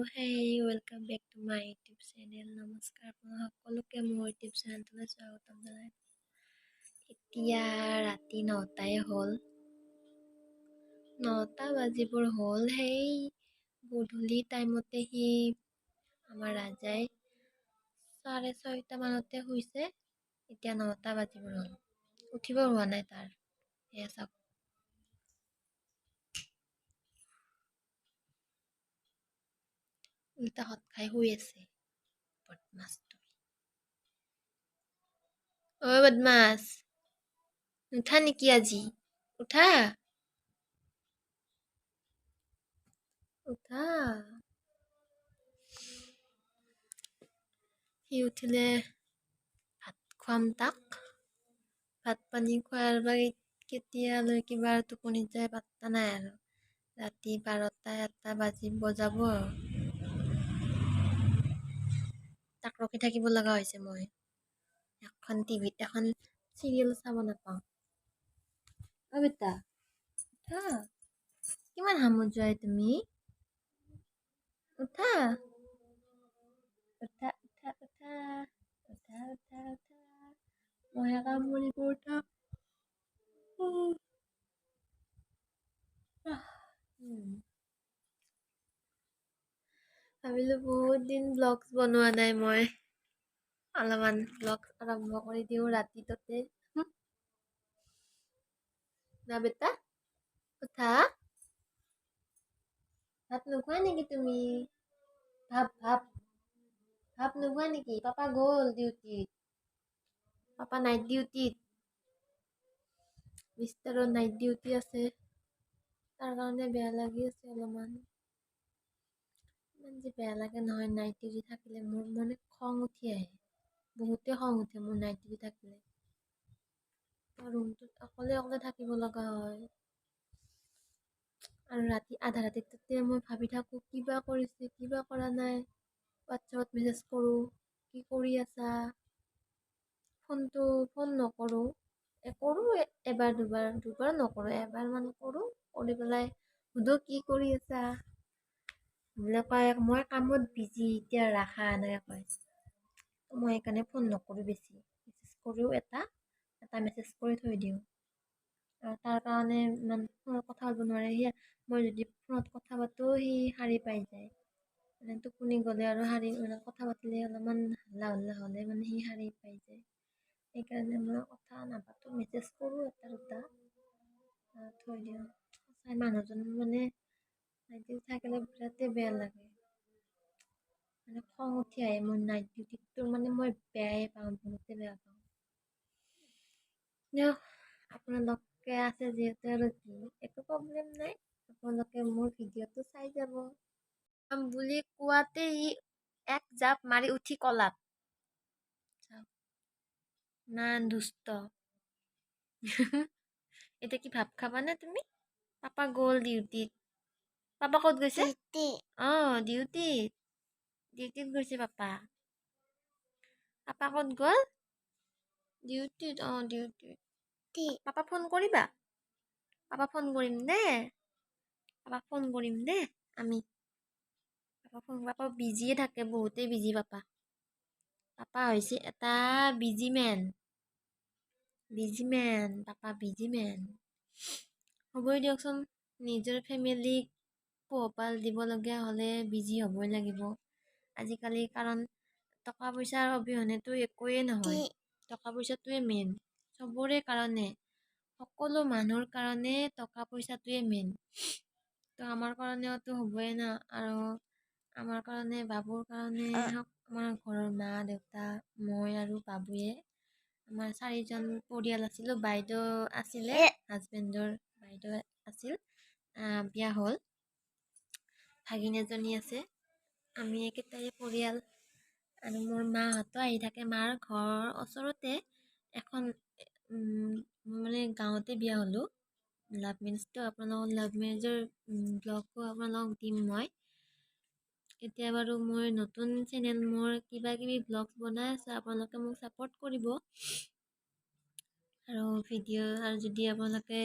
Welcome back to my YouTube channel. নমস্কাৰ আপোনালোক সকলোকে মোৰ ইউটিউব চেনেলটোলৈ স্বাগতম জনাইছোঁ। এতিয়া ৰাতি 9টাই হ'ল, 9টা বাজিবৰ হ'ল। সেই গধূলি টাইমতে আমাৰ ৰাজাই 6:30 মানতে শুইছে। এতিয়া 9টা বাজিবৰ হ'ল, উঠিব হোৱা নাই তাৰ। সেয়া চাওক, উল্টা হত খাই শুই আছে। বদমাছ তুমি, বদমাছ, নুঠা নেকি আজি? উঠা উঠা। সি উঠিলে ভাত খুৱাম তাক। ভাত পানী খোৱাৰ বাবে কেতিয়ালৈ কিবা টোপনিত যায় পাত্তা নাই আৰু। ৰাতি 12টা-1টা বজাব আৰু। তাক ৰখি থাকিব লগা হৈছে মই। এখন টিভিত এখন চিৰিয়েল চাব নাপাওঁ। বেটা উঠা, কিমান হামত যোৱাই তুমি? উঠা উঠা উঠা উঠা উঠা উঠা উঠা, মহে কামুৰিব উঠা। ভাবিলো বহুত দিন ব্লগছ বনোৱা নাই মই, অলপমান ব্লগছ আৰম্ভ কৰি দিওঁ ৰাতিটোতে। না বেটা উঠা, ভাত নোখোৱা নেকি তুমি? ভাত নোখোৱা নেকি? পাপা গ'ল ডিউটিত, পাপা নাইট ডিউটিত। মিষ্টাৰৰ নাইট ডিউটি আছে, তাৰ কাৰণে বেয়া লাগি আছে অলপমান। ইমান যে বেয়া লাগে নহয় নাইট ডিউটি থাকিলে, মোৰ মানে খং উঠি আহে। বহুতে খং উঠে মোৰ নাইট ডিউটি থাকিলে। ৰুমটোত অকলে অকলে থাকিব লগা হয়, আৰু ৰাতি আধা ৰাতিতে মই ভাবি থাকো কিবা কৰিছে কিবা কৰা নাই। হোৱাটছএপত মেছেজ কৰোঁ, কি কৰি আছা? ফোন নকৰোঁ। কৰোঁ এবাৰ দুবাৰ নকৰোঁ, এবাৰমান কৰোঁ। কৰি পেলাই সুধো কি কৰি আছা? বোলে কয় মই কামত বিজি, এতিয়া ৰাখা এনেকে কয়। মই সেইকাৰণে ফোন নকৰোঁ বেছি। মেছেজ কৰোঁ এটা মেছেজ কৰি থৈ দিওঁ। আৰু তাৰ কাৰণে ইমান ফোনত কথা পাতিব নোৱাৰে। মই যদি ফোনত কথা পাতো সি শাৰী পাই যায়। মানে টোপনি গ'লে আৰু শাৰী কথা পাতিলে অলপমান হাল্লা হ'লে মানে সি শাৰী পাই যায়। সেইকাৰণে মই কথা নাপাতো, মেছেজ কৰোঁ এটা দুটা থৈ দিওঁ। সঁচাই মানুহজন মানে নাইট ডিউটি থাকিলে বিৰাটেই বেয়া লাগে। মানে খং উঠি আহে মোৰ নাইট ডিউটিটো, মানে মই বেয়াই পাওঁ, বহুতে বেয়া পাওঁ। আপোনালোকে আছে যিহেতু আৰু কি, একো প্ৰব্লেম নাই। আপোনালোকে মোৰ ভিডিঅ'টো চাই যাব। বুলি কোৱাতে ই এক জাপ মাৰি উঠি কলাত। ইমান দুষ্ট। এতিয়া কি ভাত খাবানে তুমি? পাপা গ'ল ডিউটিত। পাপা ক'ত গৈছে? ডিউটিত গৈছে পাপা। পাপা ক'ত গ'ল? ডিউটিত। ডিউটিত। পাপা ফোন কৰিবা? পাপা ফোন কৰিম দে আমি। পাপা বিজিয়ে থাকে, বহুতেই বিজি পাপা। পাপা হৈছে এটা বিজি মেন। পাপা বিজি মেন। হ'বই দিয়কচোন, নিজৰ ফেমিলিক পোহপাল দিবলগীয়া হ'লে বিজি হ'বই লাগিব আজিকালি। কাৰণ টকা পইচাৰ অবিহনেতো একোৱেই নহয়। টকা পইচাটোৱে মেইন চবৰে কাৰণে, সকলো মানুহৰ কাৰণে টকা পইচাটোৱে মেইন। তো আমাৰ কাৰণেওতো হ'বই না। আৰু আমাৰ কাৰণে, বাবুৰ কাৰণে হওক, আমাৰ ঘৰৰ মা দেউতা মই আৰু বাবুয়ে, আমাৰ 4জন পৰিয়াল আছিলোঁ। বাইদেউ আছিলে, হাজবেণ্ডৰ বাইদেউ আছিল, বিয়া হ'ল। ভাগিন এজনী আছে। আমি একেটাই পৰিয়াল। আৰু মোৰ মাহঁতো আহি থাকে। মাৰ ঘৰৰ ওচৰতে এখন, মানে গাঁৱতে বিয়া হ'লোঁ। লাভ মেৰেজটো আপোনালোকক, লাভ মেৰেজৰ ব্লগো আপোনালোকক দিম মই। এতিয়া বাৰু মই নতুন চেনেল, মোৰ কিবা কিবি ব্লগ বনাই আছোঁ, আপোনালোকে মোক ছাপোৰ্ট কৰিব। আৰু যদি আপোনালোকে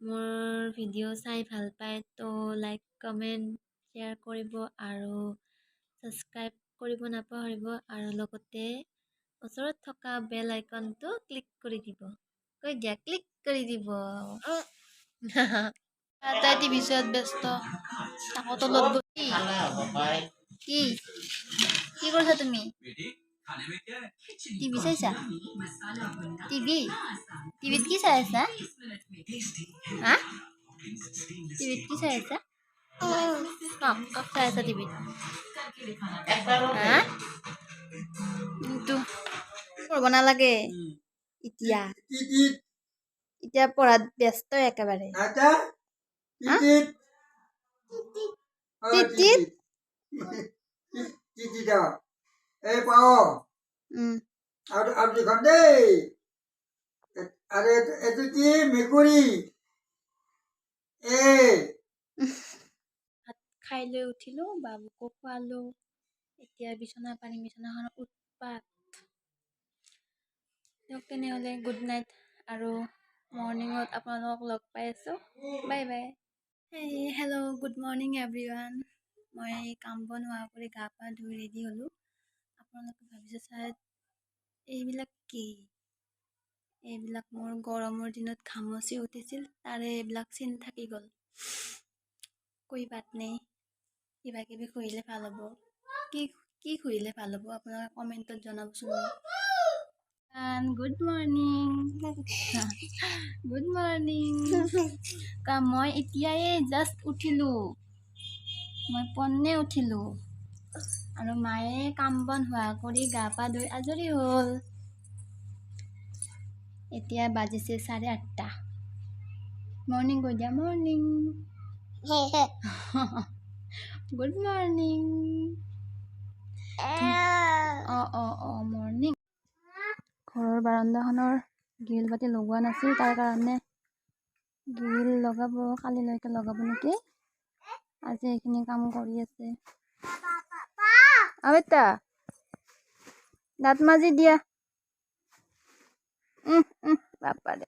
মোৰ ভিডিঅ' চাই ভাল পায় তো লাইক কমেণ্ট শ্বেয়াৰ কৰিব। আৰু সাবস্ক্ৰাইব কৰিব নাপাহৰিব আৰু লগতে ওচৰত থকা বেল আইকনটো ক্লিক কৰি দিব। কৈ দিয়া ক্লিক কৰি দিব। তাই টিভি চোৱাত ব্যস্ত। তাকো তলত বহি কি কি কৰিছা তুমি? টিভি চাইছা? টিভিত কি চাই আছা? হা? টিভিত কি চাই আছা? কাক চাই আছা টিভিত? হা? কিন্তু পঢ়ব নালাগে এতিয়া। এতিয়া পঢ়াত ব্যস্ত একেবাৰে। এইটো কি মেকুৰী? ভাত খাই লৈ উঠিলো, বাবুকো খোৱালো। এতিয়া বিচনা পাৰি বিচনাখনত উৎপাত। তেনেহ'লে গুড নাইট আৰু মৰ্ণিঙত আপোনালোকক লগ পাই আছোঁ। Bye bye. Hello' good morning everyone. মই কাম বন হোৱা কৰি গা পা ধুই ৰেডি হ'লোঁ। আপোনালোকে ভাবিছে চাগে এইবিলাক কি? এইবিলাক মোৰ গৰমৰ দিনত ঘামচি উঠিছিল, তাৰে এইবিলাক চিন থাকি গ'ল। কৈ বাত নেই, কিবা কিবি ঘঁহিলে ভাল হ'ব। কি ঘঁহিলে ভাল হ'ব আপোনালোকে কমেণ্টত জনাবচোন মোক। Good morning. Good morning. মই এতিয়াই জাষ্ট উঠিলোঁ। মই পন্নে উঠিলোঁ আৰু মায়ে কাম বন হোৱা কৰি গা পা ধুই আজৰি হ'ল। এতিয়া বাজিছে 8:30। মৰ্ণিং কৈ দিয়া মৰ্ণিং। Good morning. মৰ্ণিং। ঘৰৰ বাৰাণ্ডাখনৰ গ্ৰিল বাতি লগোৱা নাছিল, তাৰ কাৰণে গ্ৰিল লগাব, কালিলৈকে লগাব নেকি। আজি এইখিনি কাম কৰি আছে। বেটা দাঁত মাজি দিয়া। বাপাৰে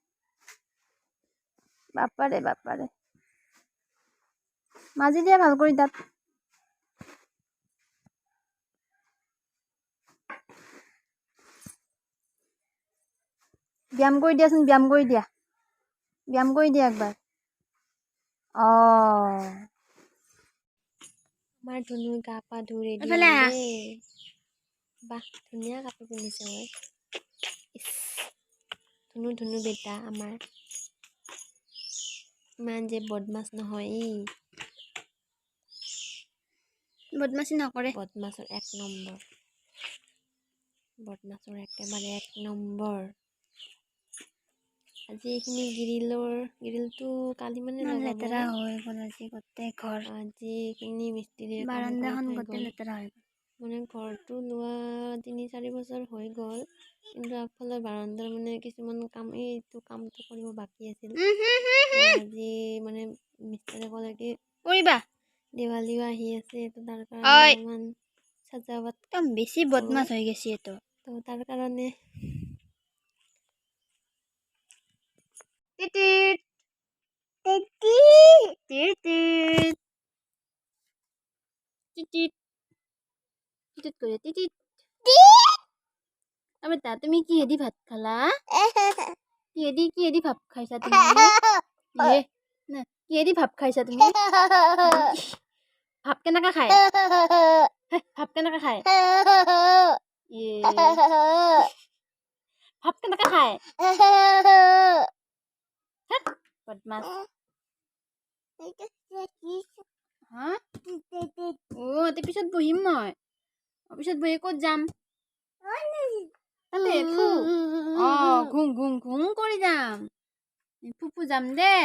মাজি দিয়া ভাল কৰি দাঁত। ব্যায়াম কৰি দিয়াচোন, ব্যায়াম কৰি দিয়া একবাৰ। আমাৰ ধুনু গা পা ধুই ৰেডি হ'ল দেই। বাহ ধুনীয়া কাপোৰ পিন্ধিছে মই। ধুনু বেটা আমাৰ ইমান যে বদমাছ নহয় ই। বদমাছি নকৰে। বদমাছৰ এক নম্বৰ। বদমাছৰ একেবাৰে এক নম্বৰ। আজি এইখিনি গ্ৰিলটো কালি মানে লগাব। লেতেৰা হৈ গ'ল আজি গোটেই ঘৰ। আজি এইখিনি মিস্ত্ৰীয়ে বাৰাণ্ডাখন গোটেই লেতেৰা হৈ গ'ল। মানে ঘৰটো লোৱা 3-4 বছৰ হৈ গ'ল, কিন্তু আগফালে বাৰাণ্ডাৰ মানে কিছুমান কাম এইটো কামটো কৰিব বাকী আছিল। আজি মানে মিস্ত্ৰীয়ে ক'লে কি কৰিবা, দেৱালীও আহি আছে, তো তাৰ কাৰণে অলপমান সজাৱট বেছি বদমাছ হৈ গৈছে এইটো। তো তাৰ কাৰণে বেটা তুমি কিহেদি ভাত খালা? কিহেদি ভাত খাইছা তুমি? কিহেদি ভাত খাইছা তুমি? ভাত কেনেকা খায়? ভাত কেনেকা খায়? ভাত কেনেকা খায়? বদমাছ। হা? পিছত বহিম মই। পিছত বহি ক'ত যাম? তাতে ঘুং কৰি যাম। ফুফু যাম দে।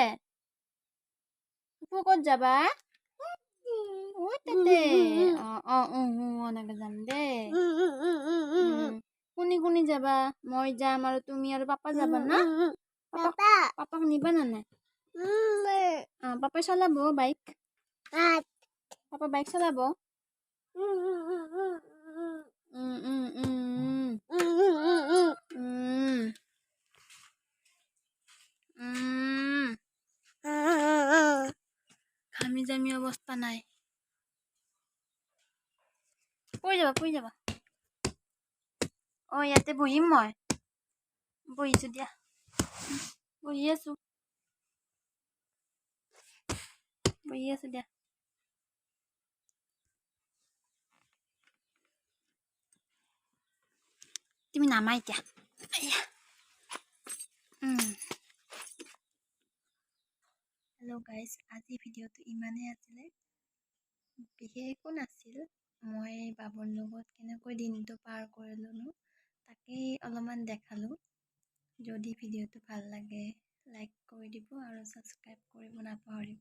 ফুফু ক'ত যাবা? তাতে এনেকে যাম দে। কোনি যাবা? মই যাম আৰু তুমি আৰু পাপা যাবা না? পাপাক নিবা না নাই? পাপাই চলাব বাইক। পাপা বাইক চলাব। ঘামি জামি অৱস্থা নাই। পৰি যাবা ইয়াতে বহিম মই বহিছো দিয়া বহি আছো দিয়া তুমি নামা এতিয়া হেল্ল' গাইজ আজি ভিডিঅ'টো ইমানেই আছিলে বিশেষ একো নাছিল মই বাবুৰ লগত কেনেকৈ দিনটো পাৰ কৰিলোঁ তাকেই অলপমান দেখালোঁ যদি ভিডিঅ'টো ভাল লাগে লাইক কৰি দিব আৰু ছাবস্ক্ৰাইব কৰিব নাপাহৰিব